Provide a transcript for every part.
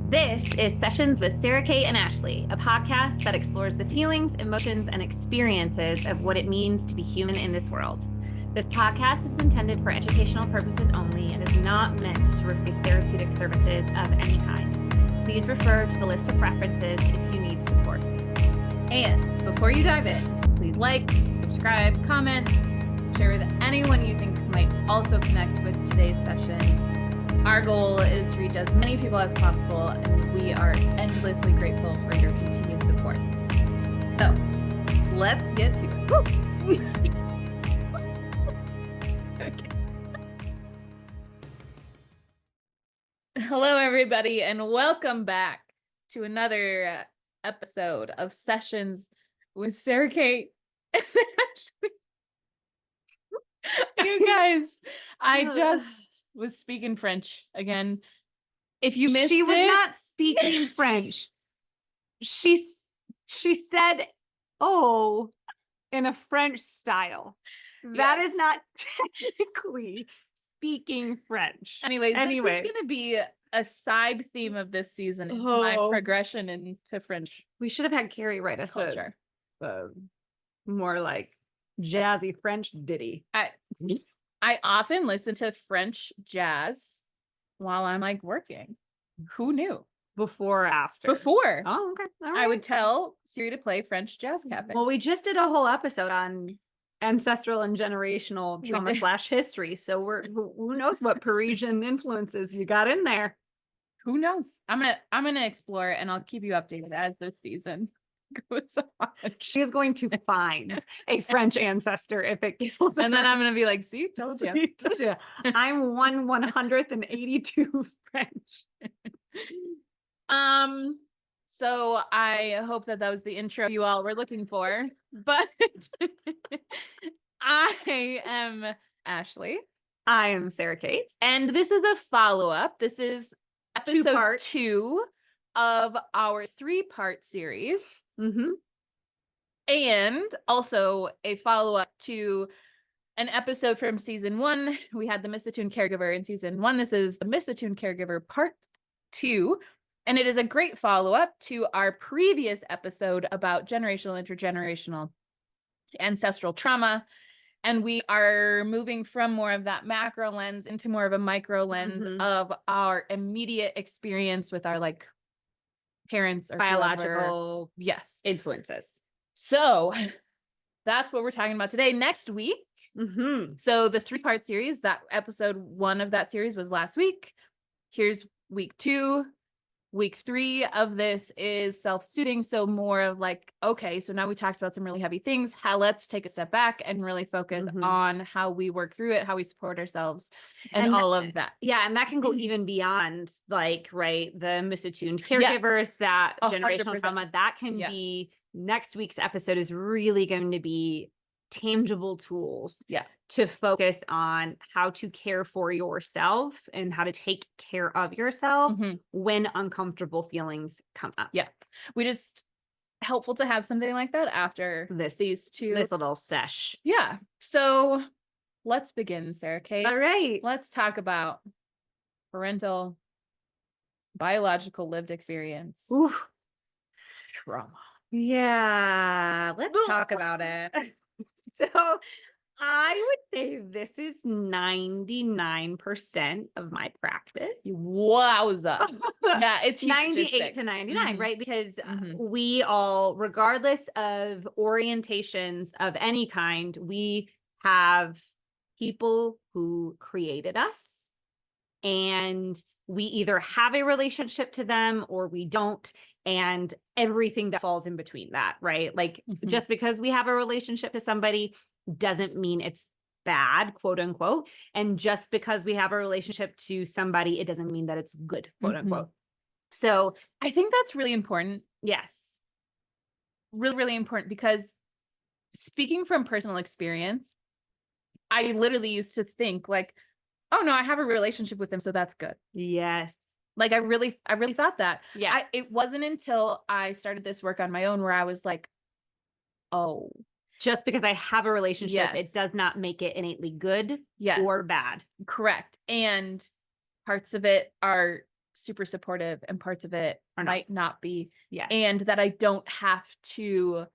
This is Sessions with Sara Cate and Ashley, a podcast that explores the feelings, emotions, and experiences of what it means to be human in this world. This podcast is intended for educational purposes only and is not meant to replace therapeutic services of any kind. Please refer to the list of references if you need support. And before you dive in, please like, subscribe, comment, share with anyone you think might also connect with today's session. Our goal is to reach as many people as possible, and we are endlessly grateful for your continued support. So, let's get to it. Woo! Okay. Hello, everybody, and welcome back to another episode of Sessions with Sara Cate and Ashley. You guys, I just was speaking French again. If you missed She was it, not speaking French. She said, "Oh," in a French style. That is Yes. not technically speaking French. Anyways, this is Anyway. going to be a side theme of this season. It's my Oh. progression into French We should have had Carrie write us culture. a more like jazzy French ditty. I often listen to French jazz while I'm like working. Who knew? Before or after? Before. Oh, okay. All right. I would tell Siri to play French jazz cafe. Well, we just did a whole episode on ancestral and generational We trauma did. / history. So who knows what Parisian influences you got in there. Who knows? I'm gonna explore, and I'll keep you updated as this season goes on. She is going to find a French ancestor if it kills And then her. I'm gonna be like, see, told you. Told ya. I'm 1/182 French. So I hope that was the intro you all were looking for, but I am Ashley. I am Sara Cate. And this is a follow-up. This is episode Two-part. 2 of our 3-part series. Mm-hmm. And also a follow-up to an episode from season 1. We had the Misattuned Caregiver in season 1. This is the Misattuned Caregiver part 2. And it is a great follow-up to our previous episode about generational, intergenerational, ancestral trauma. And we are moving from more of that macro lens into more of a micro lens of our immediate experience with our like parents or Biological yes influences. So that's what we're talking about today. Next week. So the 3-part series, that episode 1 of that series was last week. Here's week 2. Week 3 of this is self-soothing. So more of like, okay, so now we talked about some really heavy things. Let's take a step back and really focus on how we work through it, how we support ourselves, and all of that. Yeah, and that can go even beyond like, right, the misattuned caregivers, that 100%. generational trauma. That can be, next week's episode is really going to be tangible tools to focus on how to care for yourself and how to take care of yourself when uncomfortable feelings come up. We just helpful to have something like that after these two. This little sesh. So let's begin, Sara Cate. All right. Let's talk about parental biological lived experience. Oof. Trauma. Yeah, let's talk about it. So I would say this is 99% of my practice. Wowza. Yeah, it's huge. 98 to 99, right? Because we all, regardless of orientations of any kind, we have people who created us, and we either have a relationship to them or we don't. And everything that falls in between that, right? Like just because we have a relationship to somebody doesn't mean it's bad, quote unquote. And just because we have a relationship to somebody, it doesn't mean that it's good, quote unquote. So I think that's really important. Yes. Really, really important, because speaking from personal experience, I literally used to think like, oh no, I have a relationship with them, so that's good. Yes. Like I really thought that. Yeah. It wasn't until I started this work on my own where I was like, oh, just because I have a relationship, it does not make it innately good or bad. Correct. And parts of it are super supportive and parts of it Or not. might not be. Yes. And that I don't have to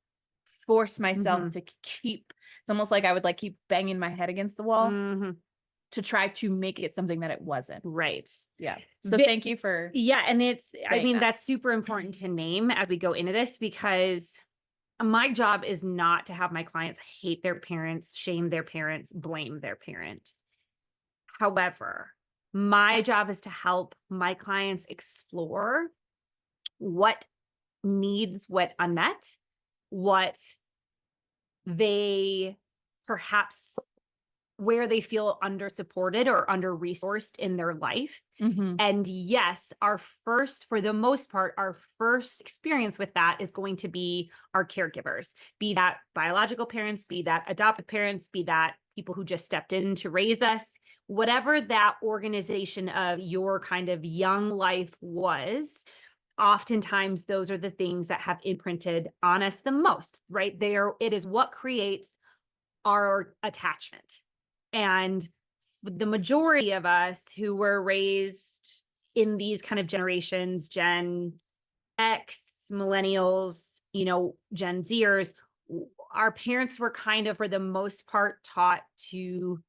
force myself Mhm. to keep, it's almost like I would like keep banging my head against the wall Mhm. to try to make it something that it wasn't. Right. Yeah. So Vi- thank you for Yeah. And it's, I saying mean, that. that's super important to name as we go into this, because my job is not to have my clients hate their parents, shame their parents, blame their parents. However, my job is to help my clients explore what needs went unmet, what they perhaps where they feel under supported or under resourced in their life. Mhm. And yes, for the most part, our first experience with that is going to be our caregivers, be that biological parents, be that adoptive parents, be that people who just stepped in to raise us, whatever that organization of your kind of young life was. Oftentimes, those are the things that have imprinted on us the most, right? It is what creates our attachment. And the majority of us who were raised in these kind of generations, Gen X, millennials, Gen Zers, our parents were kind of, for the most part, taught to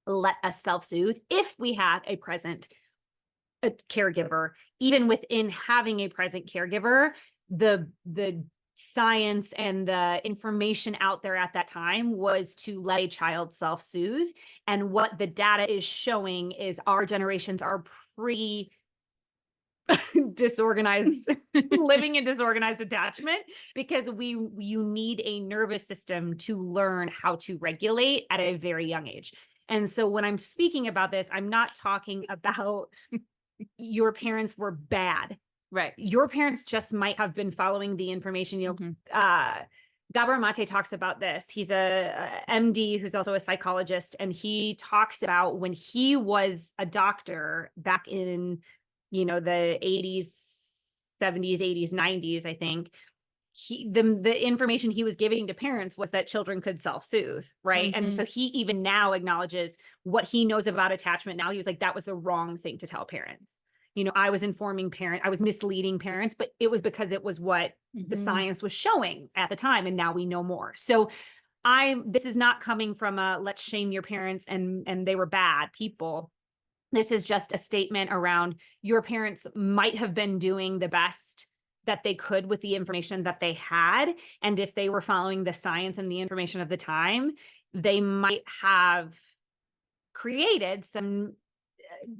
let us self-soothe if we had a caregiver. Even within having a present caregiver, the science and the information out there at that time was to let a child self-soothe. And what the data is showing is our generations are pretty disorganized, living in disorganized attachment, because you need a nervous system to learn how to regulate at a very young age. And so when I'm speaking about this, I'm not talking about your parents were bad. Right. Your parents just might have been following the information. Mhm. Gabor Mate talks about this. He's a MD who's also a psychologist, and he talks about when he was a doctor back in, the 80s, 70s, 80s, 90s, I think. The information he was giving to parents was that children could self-soothe, right? And so he even now acknowledges what he knows about attachment now. He was like, that was the wrong thing to tell parents. I was I was misleading parents, but it was because it was what the science was showing at the time, and now we know more. So this is not coming from a let's shame your parents and they were bad people. This is just a statement around your parents might have been doing the best that they could with the information that they had. And if they were following the science and the information of the time, they might have created some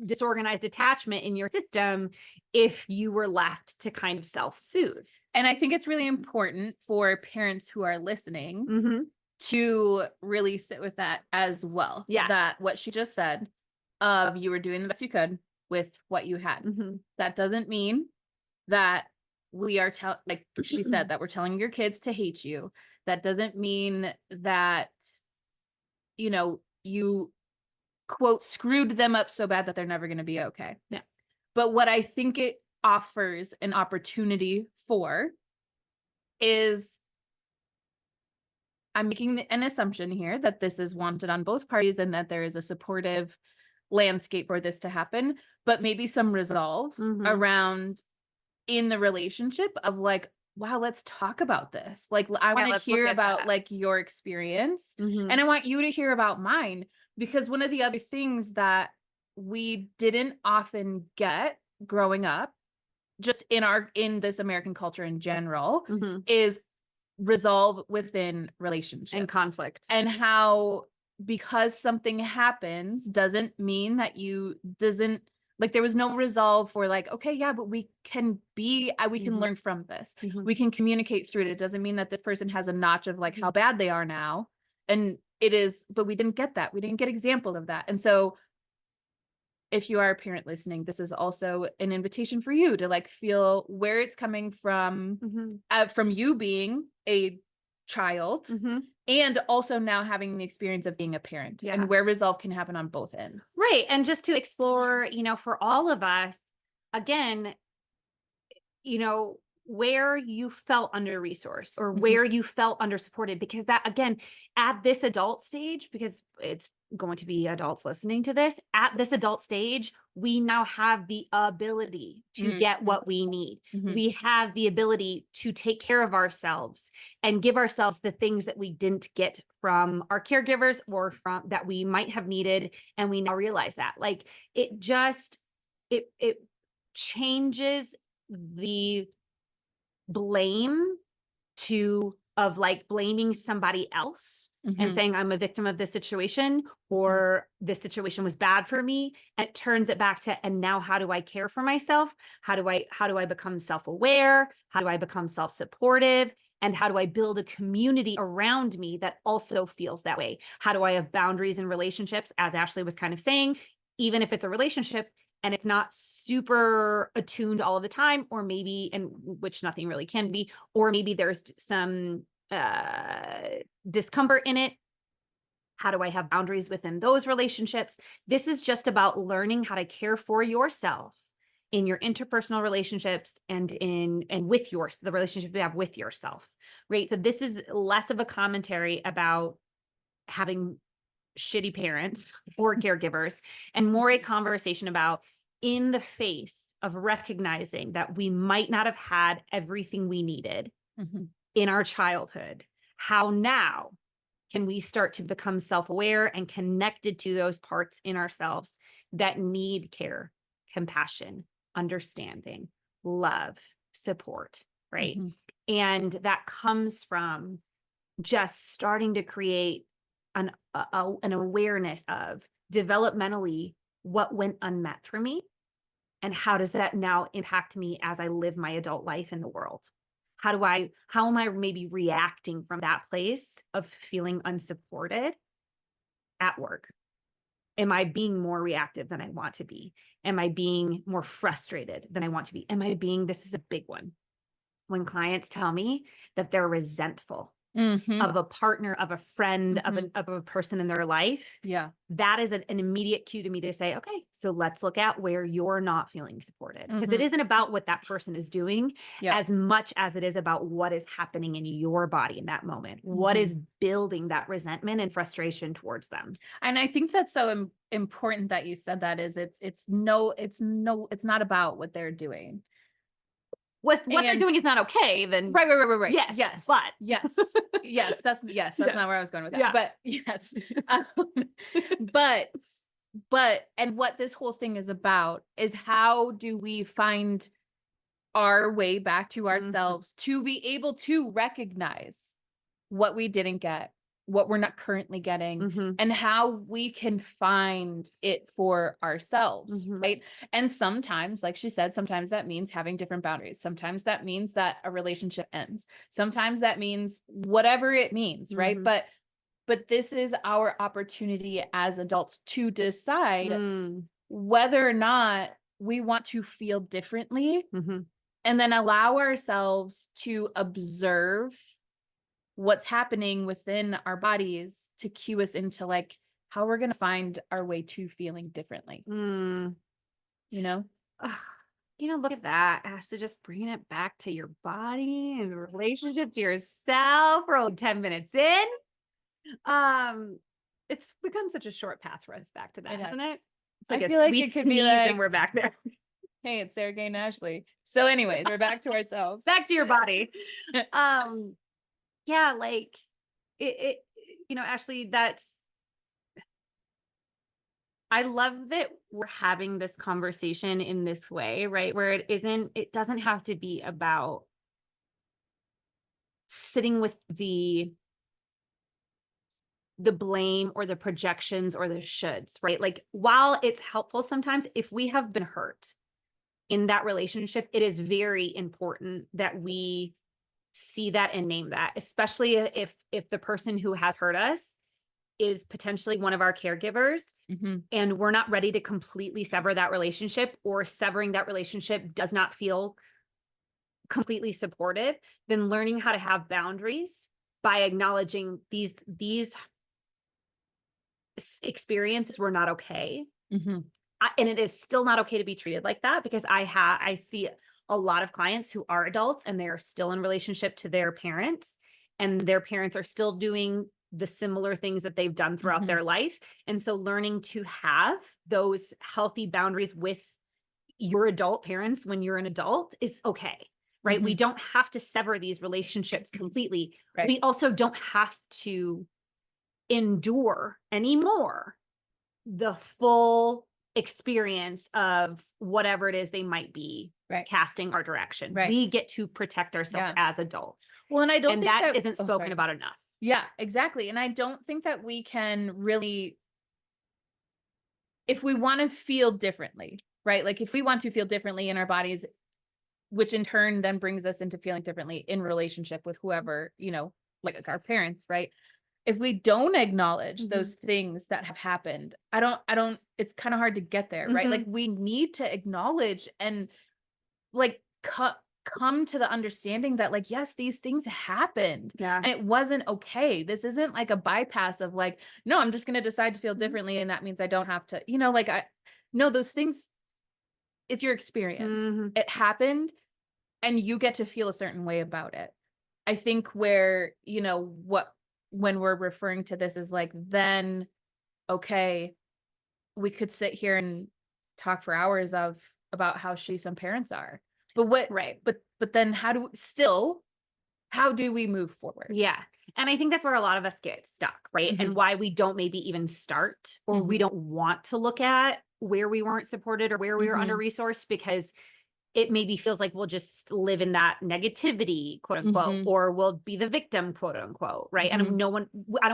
disorganized attachment in your system if you were left to kind of self-soothe. And I think it's really important for parents who are listening Mm-hmm. to really sit with that as well. Yeah. That what she just said, you were doing the best you could with what you had. Mm-hmm. That doesn't mean that we are like she said, that we're telling your kids to hate you. That doesn't mean that, you quote screwed them up so bad that they're never going to be okay. Yeah. But what I think it offers an opportunity for is, I'm making an assumption here that this is wanted on both parties and that there is a supportive landscape for this to happen, but maybe some resolve around in the relationship of like, wow, let's talk about this. Like, I want to hear about like your experience and I want you to hear about mine, because one of the other things that we didn't often get growing up, just in this American culture in general, is resolve within relationship and conflict, and how, because something happens doesn't mean that like there was no resolve for like, okay, yeah, but we can learn from this. We can communicate through it. It doesn't mean that this person has a notch of like how bad they are now. And it is, but we didn't get that. We didn't get example of that. And so if you are a parent listening, this is also an invitation for you to like feel where it's coming from you being a child and also now having the experience of being a parent and where resolve can happen on both ends. Right. And just to explore, for all of us, again, where you felt under-resourced or where you felt under-supported, because that, again, at this adult stage, because it's going to be adults listening to this, at this adult stage, we now have the ability to get what we need. We have the ability to take care of ourselves and give ourselves the things that we didn't get from our caregivers or from that we might have needed. And we now realize that, like, it just, it changes the blame of like blaming somebody else and saying I'm a victim of this situation, or this situation was bad for me. And it turns it back to, and now how do I care for myself? How do I become self-aware? How do I become self-supportive? And how do I build a community around me that also feels that way? How do I have boundaries in relationships? As Ashley was kind of saying, even if it's a relationship and it's not super attuned all of the time, or maybe, and which nothing really can be, or maybe there's some discomfort in it. How do I have boundaries within those relationships? This is just about learning how to care for yourself in your interpersonal relationships and with the relationship you have with yourself, right? So this is less of a commentary about having shitty parents or caregivers, and more a conversation about, in the face of recognizing that we might not have had everything we needed in our childhood, how now can we start to become self-aware and connected to those parts in ourselves that need care, compassion, understanding, love, support, right? And that comes from just starting to create an awareness of developmentally what went unmet for me, and how does that now impact me as I live my adult life in the world? How am I maybe reacting from that place of feeling unsupported at work? Am I being more reactive than I want to be? Am I being more frustrated than I want to be? This is a big one, when clients tell me that they're resentful of a partner, of a friend, of a person in their life. Yeah. That is an immediate cue to me to say, okay, so let's look at where you're not feeling supported. Because it isn't about what that person is doing as much as it is about what is happening in your body in that moment. What is building that resentment and frustration towards them? And I think that's so important that you said that. Is it's not about what they're doing. With what they're doing is not okay, then right. Yes. That's not where I was going with that. But yes. But and what this whole thing is about is, how do we find our way back to ourselves to be able to recognize what we didn't get, what we're not currently getting, and how we can find it for ourselves, right? And sometimes, like she said, sometimes that means having different boundaries. Sometimes that means that a relationship ends. Sometimes that means whatever it means, right? But this is our opportunity as adults to decide whether or not we want to feel differently, and then allow ourselves to observe what's happening within our bodies to cue us into like how we're going to find our way to feeling differently. Look at that, Ashley, just bringing it back to your body and relationship to yourself. We're only 10 minutes in. It's become such a short path for us back to that, hasn't it? It's like I feel like it could be like, and we're back there. Hey, it's Sara Cate and Ashley. So anyway, we're back to ourselves. Back to your body. Yeah, like it, Ashley, I love that we're having this conversation in this way, right? Where it doesn't have to be about sitting with the blame or the projections or the shoulds, right? Like, while it's helpful sometimes, if we have been hurt in that relationship, it is very important that we see that and name that, especially if the person who has hurt us is potentially one of our caregivers, and we're not ready to completely sever that relationship, or severing that relationship does not feel completely supportive, then learning how to have boundaries by acknowledging these experiences were not okay. And it is still not okay to be treated like that, because I see a lot of clients who are adults and they are still in relationship to their parents, and their parents are still doing the similar things that they've done throughout their life. And so learning to have those healthy boundaries with your adult parents when you're an adult is okay, right? We don't have to sever these relationships completely. Right. We also don't have to endure anymore the full experience of whatever it is they might be casting our direction. We get to protect ourselves as adults. Well, and I don't and think that isn't spoken about enough. Yeah, exactly. And I don't think that we can really, if we want to feel differently, right? Like if we want to feel differently in our bodies, which in turn then brings us into feeling differently in relationship with whoever, you know, like our parents, right? If we don't acknowledge those things that have happened, it's kind of hard to get there, right? Like we need to acknowledge and like come to the understanding that like, yes, these things happened and it wasn't okay. This isn't like a bypass of like, no, I'm just going to decide to feel differently. And that means I don't have to, you know, like no, those things, it's your experience. It happened and you get to feel a certain way about it. I think where, you know, when we're referring to this is like, then, okay, we could sit here and talk for hours about how shitty some parents are. But but then how do we move forward? Yeah. And I think that's where a lot of us get stuck, right? And why we don't maybe even start, or we don't want to look at where we weren't supported or where we were under-resourced, because it maybe feels like we'll just live in that negativity, quote unquote, or we'll be the victim, quote unquote, right? And I don't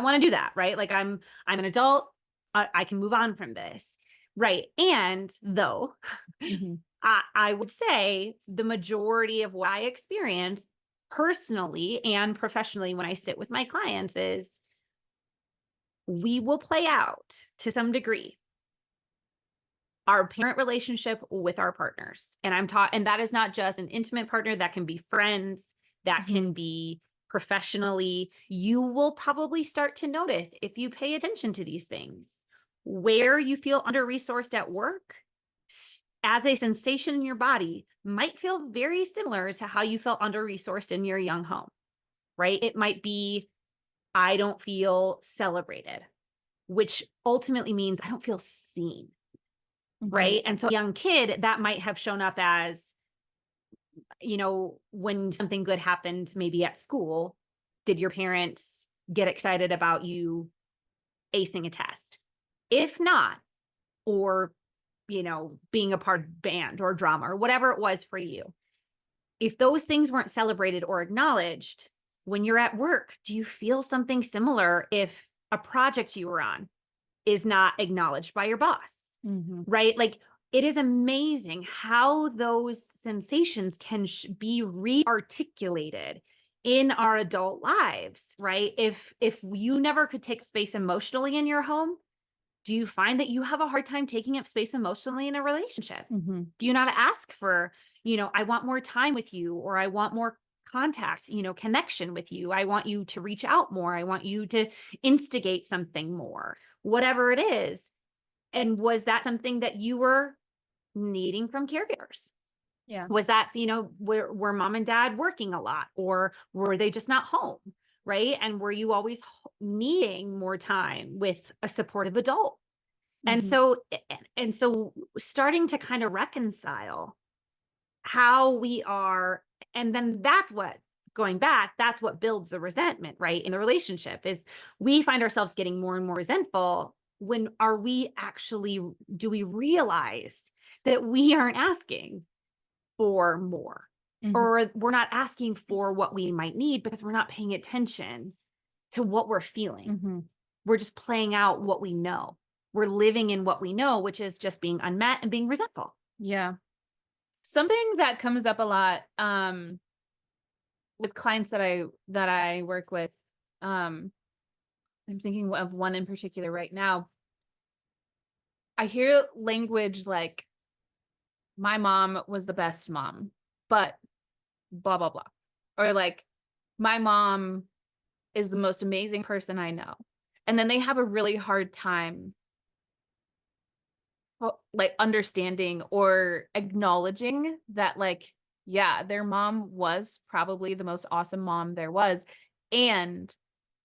want to do that, right? Like I'm an adult, I can move on from this, right? And though I would say the majority of what I experience personally and professionally when I sit with my clients is we will play out to some degree our parent relationship with our partners. And and that is not just an intimate partner, that can be friends, that can be professionally. You will probably start to notice, if you pay attention to these things, where you feel under-resourced at work as a sensation in your body might feel very similar to how you felt under-resourced in your young home, right? It might be, I don't feel celebrated, which ultimately means I don't feel seen. Right. And so a young kid, that might have shown up as, you know, when something good happened, maybe at school, did your parents get excited about you acing a test? If not, or, you know, being a part of band or drama or whatever it was for you, if those things weren't celebrated or acknowledged when you're at work, do you feel something similar if a project you were on is not acknowledged by your boss? Right? Like, it is amazing how those sensations can be re-articulated in our adult lives, right? If you never could take space emotionally in your home, do you find that you have a hard time taking up space emotionally in a relationship? Do you not ask for, you know, I want more time with you, or I want more contact, you know, connection with you. I want you to reach out more. I want you to instigate something more, whatever it is. And was that something that you were needing from caregivers? Yeah. Was that, you know, were mom and dad working a lot, or were they just not home? Right. And were you always needing more time with a supportive adult? And so starting to kind of reconcile how we are. And then that's what, going back, that's what builds the resentment, right? In the relationship is we find ourselves getting more and more resentful. When do we realize that we aren't asking for more, or we're not asking for what we might need because we're not paying attention to what we're feeling. We're just playing out what we know. We're living in what we know, which is just being unmet and being resentful. Yeah. Something that comes up a lot with clients that I work with, I'm thinking of one in particular right now. I hear language like, my mom was the best mom, but blah, blah, blah. Or like, my mom is the most amazing person I know. And then they have a really hard time like understanding or acknowledging that like yeah, their mom was probably the most awesome mom there was. And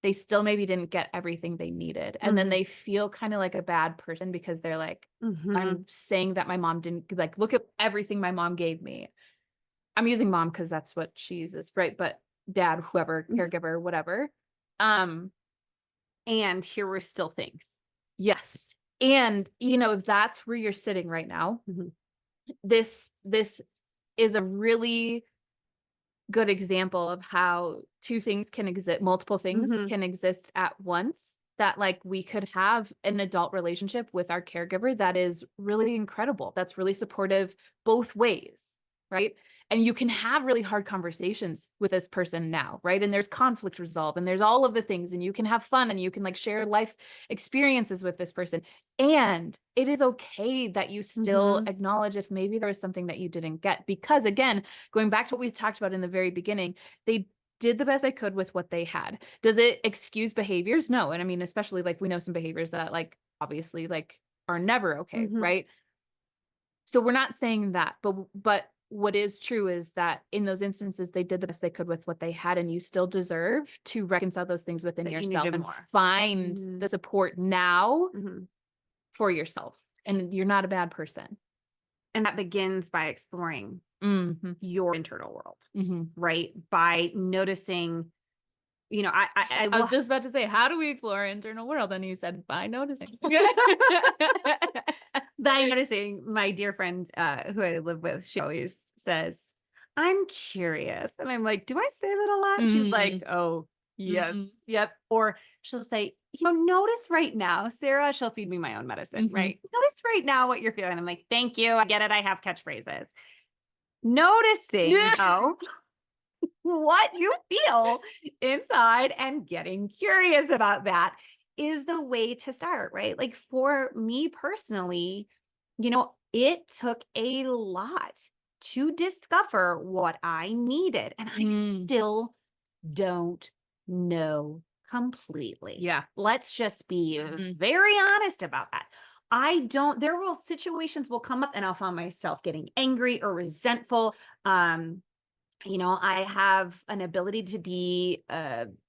they still maybe didn't get everything they needed. And then they feel kind of like a bad person because they're like, I'm saying that my mom didn't, like, look at everything my mom gave me. I'm using mom because that's what she uses, right? But dad, whoever, caregiver, whatever. And here were still things. Yes. And, you know, if that's where you're sitting right now, this is a really good example of how two things can exist, multiple things can exist at once, that like we could have an adult relationship with our caregiver that is really incredible, that's really supportive both ways, right? And you can have really hard conversations with this person now, right? And there's conflict resolve and there's all of the things, and you can have fun and you can like share life experiences with this person. And it is okay that you still acknowledge if maybe there was something that you didn't get, because again, going back to what we talked about in the very beginning, they did the best they could with what they had. Does it excuse behaviors? No. And I mean, especially like we know some behaviors that like obviously like are never okay, right? So we're not saying that, but what is true is that in those instances, they did the best they could with what they had, and you still deserve to reconcile those things within That you yourself needed and more. find the support now for yourself. And you're not a bad person. And that begins by exploring your internal world, right? By noticing, you know, I was just about to say, how do we explore our internal world? And you said, by noticing. By noticing. My dear friend who I live with, she always says, I'm curious. And I'm like, do I say that a lot? She's like, oh, yes. Yep. Or she'll say, you know, notice right now, Sarah, she'll feed me my own medicine, right? Notice right now what you're feeling. I'm like, thank you. I get it. I have catchphrases. Noticing though what you feel inside and getting curious about that is the way to start, right? Like for me personally, you know, it took a lot to discover what I needed, and I still don't know completely. Yeah. Let's just be very honest about that. There will situations will come up and I'll find myself getting angry or resentful. You know, I have an ability to be,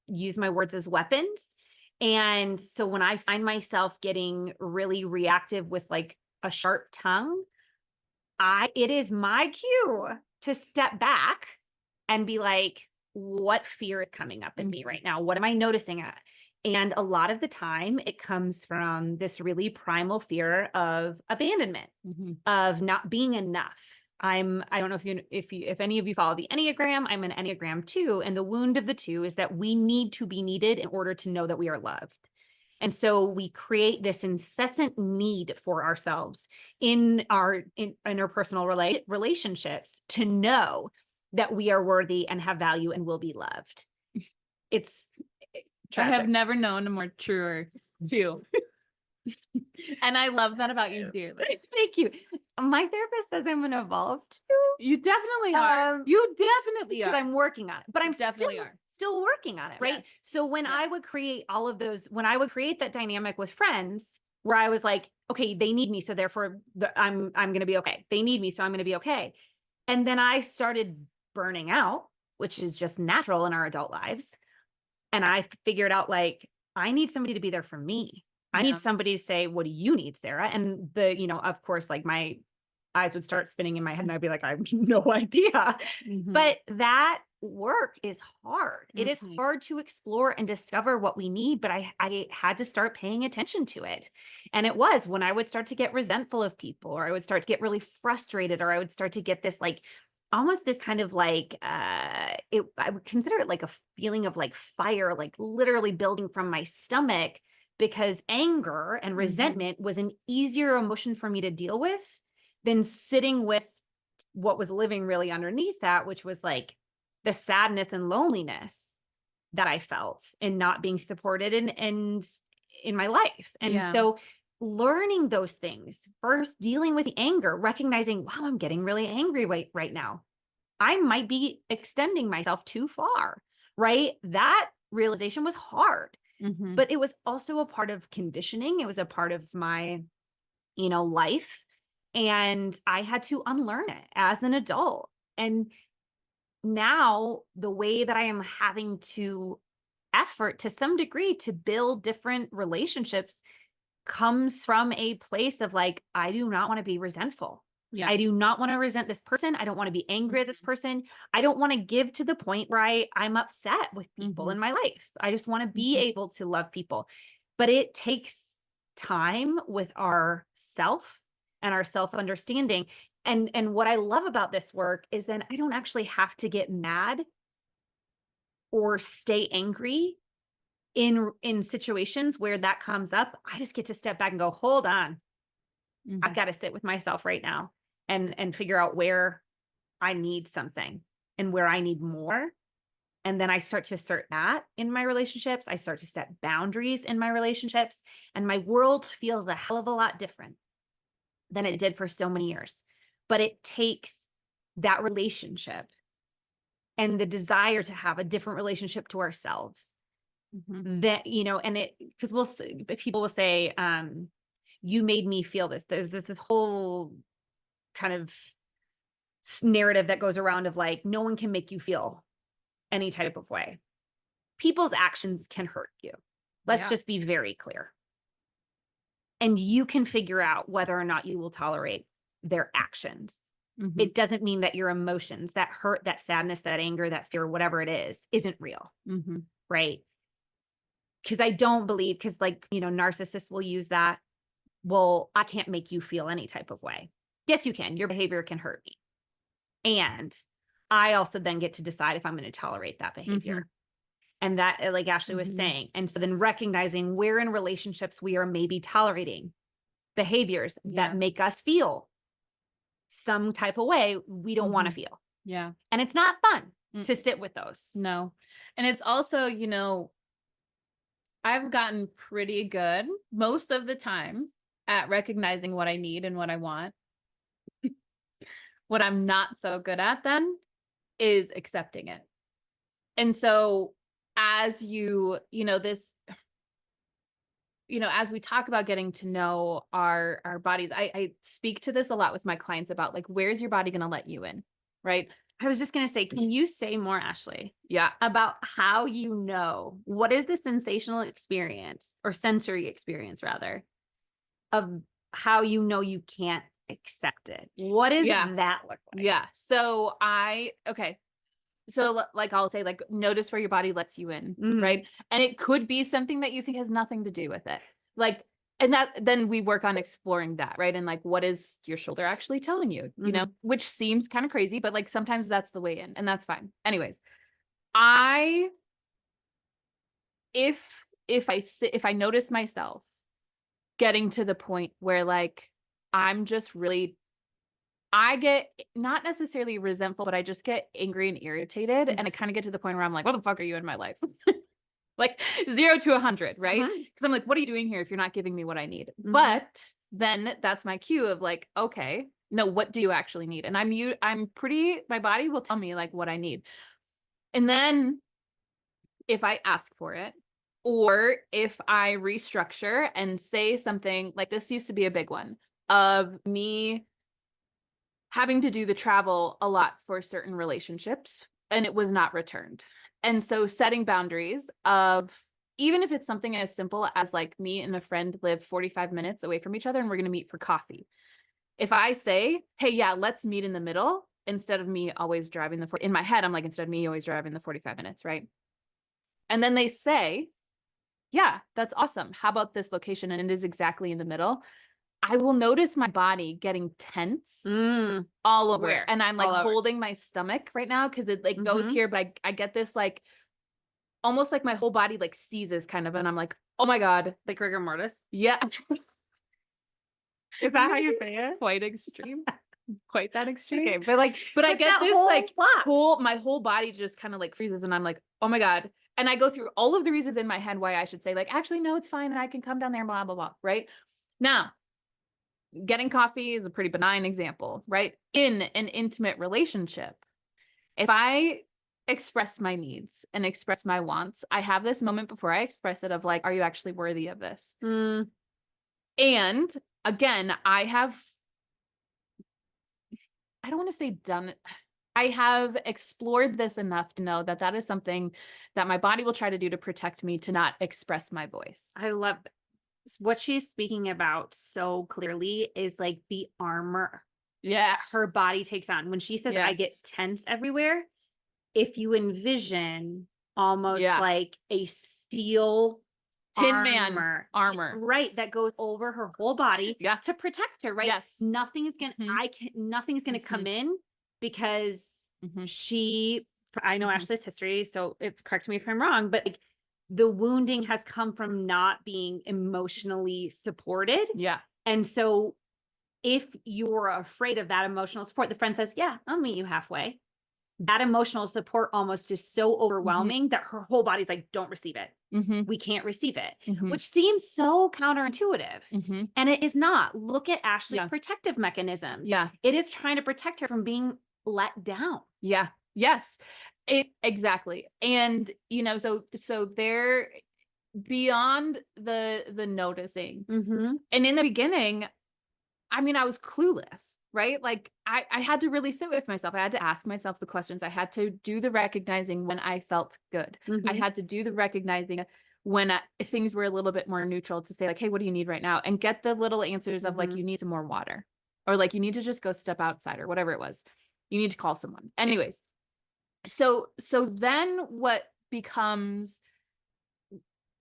use my words as weapons. And so when I find myself getting really reactive with like a sharp tongue, it is my cue to step back and be like, what fear is coming up in me right now? What am I noticing at? And a lot of the time it comes from this really primal fear of abandonment, of not being enough. I don't know if any of you follow the Enneagram, I'm an Enneagram 2, and the wound of the 2 is that we need to be needed in order to know that we are loved. And so we create this incessant need for ourselves in our interpersonal relationships to know that we are worthy and have value and will be loved. It's tragic. I have never known a more truer view. And I love that about you dearly. Thank you. My therapist says I'm an evolved. You definitely are. You definitely are. I'm working on it, but I'm definitely still working on it, right? Yes. So when I would create all of those, when I would create that dynamic with friends where I was like, okay, they need me, so therefore I'm going to be okay. They need me, so I'm going to be okay. And then I started burning out, which is just natural in our adult lives. And I figured out like, I need somebody to be there for me. I need somebody to say, what do you need, Sarah? And of course, like my eyes would start spinning in my head and I'd be like, I have no idea. But that work is hard. It is hard to explore and discover what we need, but I had to start paying attention to it. And it was when I would start to get resentful of people, or I would start to get really frustrated, or I would start to get this like, almost this kind of like, I would consider it like a feeling of like fire, like literally building from my stomach, because anger and resentment was an easier emotion for me to deal with than sitting with what was living really underneath that, which was like the sadness and loneliness that I felt and not being supported and in my life. And so learning those things, first dealing with the anger, recognizing, wow, I'm getting really angry right now. I might be extending myself too far, right? That realization was hard, but it was also a part of conditioning. It was a part of my, life. And I had to unlearn it as an adult. And now the way that I am having to effort to some degree to build different relationships comes from a place of like, I do not want to be resentful. Yeah. I do not want to resent this person. I don't want to be angry at this person. I don't want to give to the point where I'm upset with people in my life. I just want to be able to love people. But it takes time with our self and our self-understanding. And what I love about this work is then I don't actually have to get mad or stay angry in situations where that comes up. I just get to step back and go, hold on. I've got to sit with myself right now and figure out where I need something and where I need more. And then I start to assert that in my relationships. I start to set boundaries in my relationships, and my world feels a hell of a lot different than it did for so many years. But it takes that relationship and the desire to have a different relationship to ourselves that, you know, and it, because people will say, you made me feel this. There's this whole kind of narrative that goes around of like, no one can make you feel any type of way. People's actions can hurt you. Let's just be very clear. And you can figure out whether or not you will tolerate their actions. It doesn't mean that your emotions, that hurt, that sadness, that anger, that fear, whatever it is, isn't real. Right? Because I don't believe, because like, you know, narcissists will use that. Well, I can't make you feel any type of way. Yes, you can. Your behavior can hurt me. And I also then get to decide if I'm going to tolerate that behavior. And that, like Ashley was saying. And so then recognizing where in relationships we are maybe tolerating behaviors that make us feel some type of way we don't want to feel. Yeah. And it's not fun to sit with those. No. And it's also, you know, I've gotten pretty good most of the time at recognizing what I need and what I want. What I'm not so good at then is accepting it. And so as you know, this, you know, as we talk about getting to know our bodies, I speak to this a lot with my clients about like, where's your body going to let you in? Right. I was just going to say, can you say more, Ashley? Yeah. About how you know, what is the sensational experience or sensory experience rather of how you know you can't accept it? What does that look like? Yeah. So okay. So like I'll say like, notice where your body lets you in, right? And it could be something that you think has nothing to do with it. Like, and then we work on exploring that, right? And like, what is your shoulder actually telling you, you know, which seems kind of crazy, but like sometimes that's the way in, and that's fine. Anyways, if I notice myself getting to the point where like, I'm just really, I get not necessarily resentful, but I just get angry and irritated. And I kind of get to the point where I'm like, what the fuck are you in my life? Like 0 to 100, right? Because I'm like, what are you doing here if you're not giving me what I need? But then that's my cue of like, okay, no, what do you actually need? And my body will tell me like what I need. And then if I ask for it, or if I restructure and say something like, this used to be a big one of me having to do the travel a lot for certain relationships, and it was not returned. And so setting boundaries of, even if it's something as simple as like me and a friend live 45 minutes away from each other and we're going to meet for coffee. If I say, hey, yeah, let's meet in the middle, instead of me always driving in my head, I'm like, instead of me always driving the 45 minutes, right? And then they say, yeah, that's awesome. How about this location? And it is exactly in the middle. I will notice my body getting tense all over. Where? And I'm like holding my stomach right now because it like goes here, but I get this like, almost like my whole body like seizes kind of. And I'm like, oh my God. Like rigor mortis? Yeah. Is that how you say it? Quite extreme. Quite that extreme. Okay, but I get this like my whole body just kind of like freezes and I'm like, oh my God. And I go through all of the reasons in my head why I should say like, actually, no, it's fine. And I can come down there, blah, blah, blah. Right now, getting coffee is a pretty benign example, right? In an intimate relationship, if I express my needs and express my wants, I have this moment before I express it of like, are you actually worthy of this? And again, I don't want to say done it. I have explored this enough to know that that is something that my body will try to do to protect me to not express my voice. I love what she's speaking about so clearly is like the armor that Yes. her body takes on. When she says, I get Yes. tense everywhere, if you envision almost Yeah. like a steel Tin Man armor, armor. right, that goes over her whole body Yeah. to protect her, right? Yes. Nothing's gonna, Mhm. nothing's gonna come in because Mhm. she, I know Mhm. Ashley's history, so if correct me if I'm wrong, but like the wounding has come from not being emotionally supported. Yeah. And so if you're afraid of that emotional support, the friend says, yeah, I'll meet you halfway. That emotional support almost is so Mhm. overwhelming that her whole body's like, don't receive it. Mhm. We can't receive it, Mhm. which seems so counterintuitive. Mhm. And it is not. Look at Ashley's Yeah. protective mechanisms. Yeah. It is trying to protect her from being let down. Yeah. Yes. It exactly. And so they're beyond the noticing. Mm-hmm. And in the beginning, I mean, I was clueless, right? Like I had to really sit with myself. I had to ask myself the questions. I had to do the recognizing when I felt good. I Mm-hmm. had to do the recognizing when things were a little bit more neutral to say like, hey, what do you need right now? And get the little answers of like, Mm-hmm. you need some more water or like, you need to just go step outside or whatever it was. You need to call someone. Anyways, so then what becomes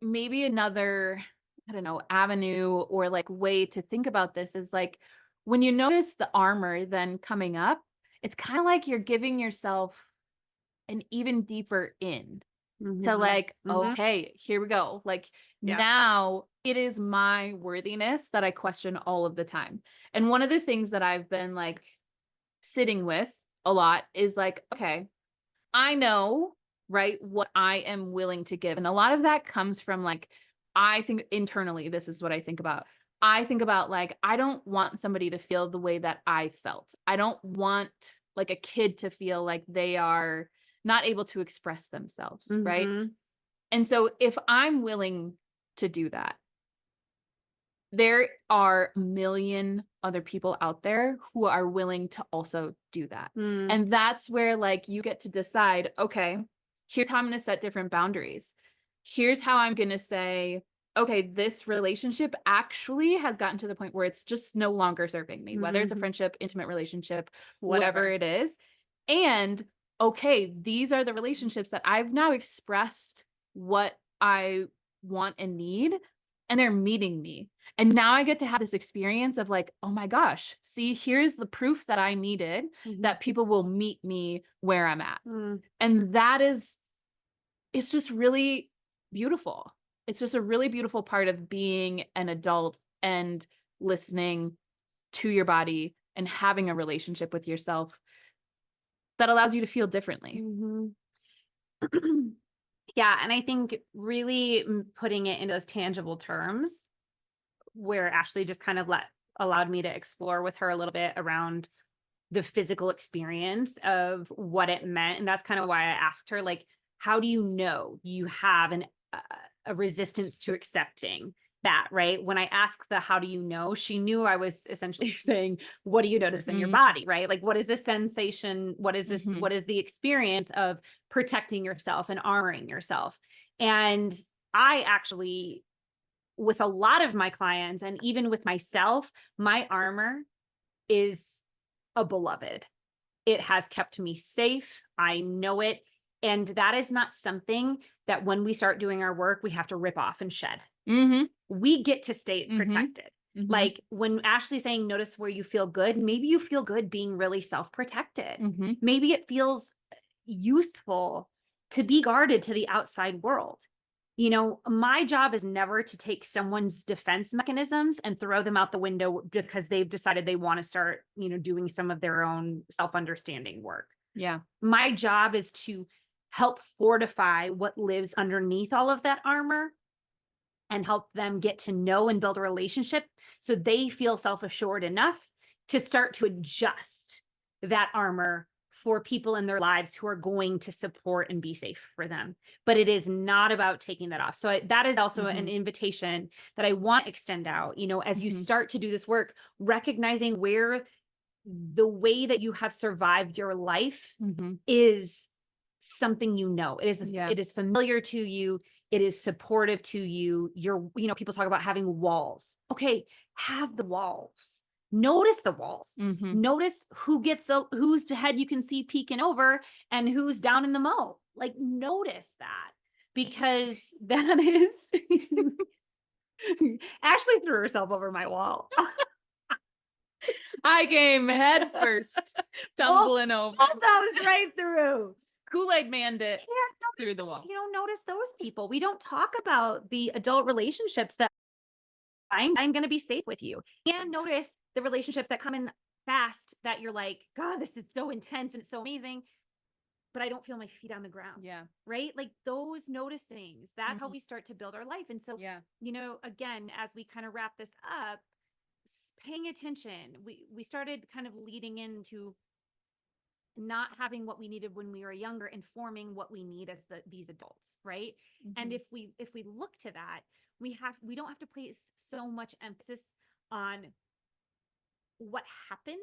maybe another, I don't know, avenue or like way to think about this is like when you notice the armor then coming up, it's kind of like you're giving yourself an even deeper in to Mm-hmm. like, Mm-hmm. okay, here we go. Like Yeah. now it is my worthiness that I question all of the time. And one of the things that I've been like sitting with a lot is like, okay, I know, right, what I am willing to give. And a lot of that comes from like, I think internally, this is what I think about. I think about like, I don't want somebody to feel the way that I felt. I don't want like a kid to feel like they are not able to express themselves, right? Mm-hmm. And so if I'm willing to do that, there are a million other people out there who are willing to also do that. Mm-hmm. And that's where like you get to decide, okay, here's how I'm going to set different boundaries. Here's how I'm going to say, okay, this relationship actually has gotten to the point where it's just no longer serving me, whether it's a Mm-hmm. friendship, intimate relationship, whatever Whatever. it is. And okay, these are the relationships that I've now expressed what I want and need, and they're meeting me. And now I get to have this experience of like, oh my gosh, see, here's the proof that I needed Mm-hmm. that people will meet me where I'm at. Mm-hmm. And that is, it's just really beautiful. It's just a really beautiful part of being an adult and listening to your body and having a relationship with yourself that allows you to feel differently. Mm-hmm. Yeah, and I think really putting it into those tangible terms where Ashley just kind of allowed me to explore with her a little bit around the physical experience of what it meant. And that's kind of why I asked her, like, how do you know you have a resistance to accepting that, right? When I asked the how do you know, she knew I was essentially saying, what do you notice in your Mm-hmm. body, right? Like, what is this sensation? What is this? Mm-hmm. What is the experience of protecting yourself and armoring yourself? And I actually, with a lot of my clients and even with myself, my armor is a beloved. It has kept me safe. I know it. And that is not something that when we start doing our work, we have to rip off and shed. Mm-hmm. We get to stay Mm-hmm. protected. Mm-hmm. Like when Ashley's saying, notice where you feel good, maybe you feel good being really self-protected. Mm-hmm. Maybe it feels useful to be guarded to the outside world. My job is never to take someone's defense mechanisms and throw them out the window because they've decided they want to start, doing some of their own self-understanding work. Yeah. My job is to help fortify what lives underneath all of that armor and help them get to know and build a relationship so they feel self-assured enough to start to adjust that armor for people in their lives who are going to support and be safe for them. But it is not about taking that off. So that is also an invitation that I want to extend out, as you Mm-hmm. start to do this work, recognizing where the way that you have survived your life is something it is familiar to you, it is supportive to you. People talk about having walls. Okay, have the walls. Notice the walls. Notice whose head you can see peeking over and who's down in the moat. Like, notice that, because that is Ashley threw herself over my wall. I came head first, tumbling over. Bulldoze right through. Kool-Aid manned it through the wall. Notice those people. We don't talk about the adult relationships that I'm going to be safe with you. And notice the relationships that come in fast that you're like, God, this is so intense and it's so amazing, but I don't feel my feet on the ground. Yeah. Right? Like, those noticings, that's how we start to build our life. And so, again, as we kind of wrap this up, paying attention, we started kind of leading into not having what we needed when we were younger, informing what we need as these adults, right? And if we look to that, we don't have to place so much emphasis on what happened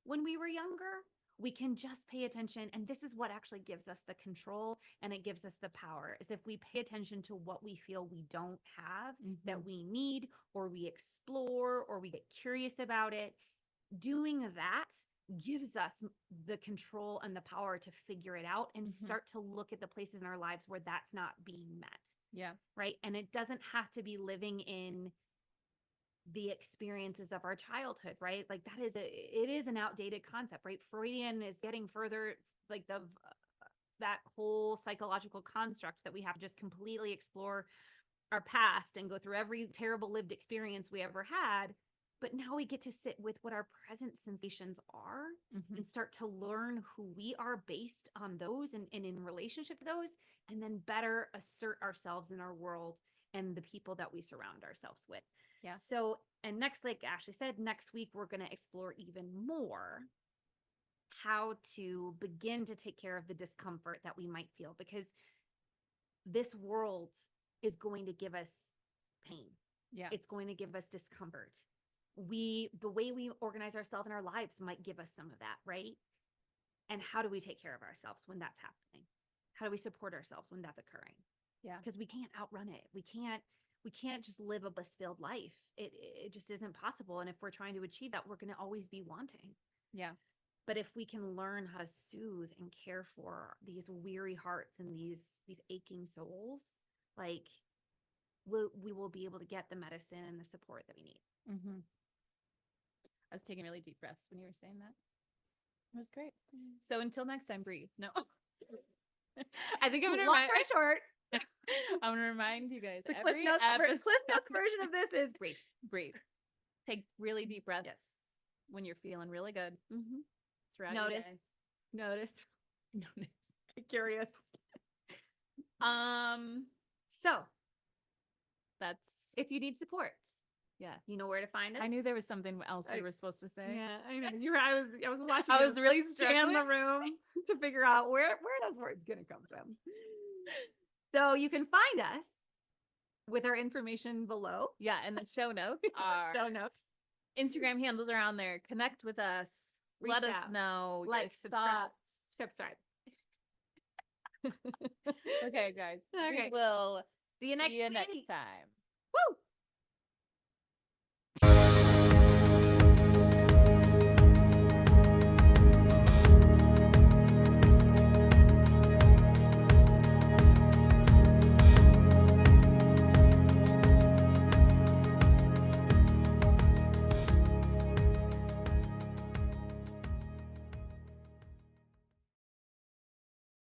when we were younger. We can just pay attention, and this is what actually gives us the control, and it gives us the power, is if we pay attention to what we feel we don't have, that we need, or we explore, or we get curious about it. Doing that gives us the control and the power to figure it out and start to look at the places in our lives where that's not being met. Yeah. Right. And it doesn't have to be living in the experiences of our childhood, right? Like, it is an outdated concept, right? Freudian is getting further, like that whole psychological construct that we have to just completely explore our past and go through every terrible lived experience we ever had. But now we get to sit with what our present sensations are and start to learn who we are based on those and in relationship to those, and then better assert ourselves in our world and the people that we surround ourselves with. Yeah. So, and next, like Ashley said, next week, we're going to explore even more how to begin to take care of the discomfort that we might feel, because this world is going to give us pain. Yeah. It's going to give us discomfort. The way we organize ourselves in our lives might give us some of that, right? And how do we take care of ourselves when that's happening? How do we support ourselves when that's occurring? Yeah. Because we can't outrun it. We can't just live a bliss-filled life. It just isn't possible. And if we're trying to achieve that, we're going to always be wanting. Yeah. But if we can learn how to soothe and care for these weary hearts and these aching souls, like, we will be able to get the medicine and the support that we need. I was taking really deep breaths when you were saying that. It was great. So until next time, breathe. No. I think I'm going to remind I'm going to remind you guys, every episode. Cliff Notes version of this is breathe. Breathe. Take really deep breaths. Yes. When you're feeling really good. Throughout your day. Notice. Be curious. So that's, if you need support, you know where to find us. I knew there was something else we were supposed to say. Yeah, I know. I was watching. I was really scan the room to figure out where those words gonna come from. So you can find us with our information below. Yeah, and the show notes are Instagram handles are on there. Connect with us. Let us know. Like, subscribe. Okay, Okay, guys. Okay. We will see you next time. Woo!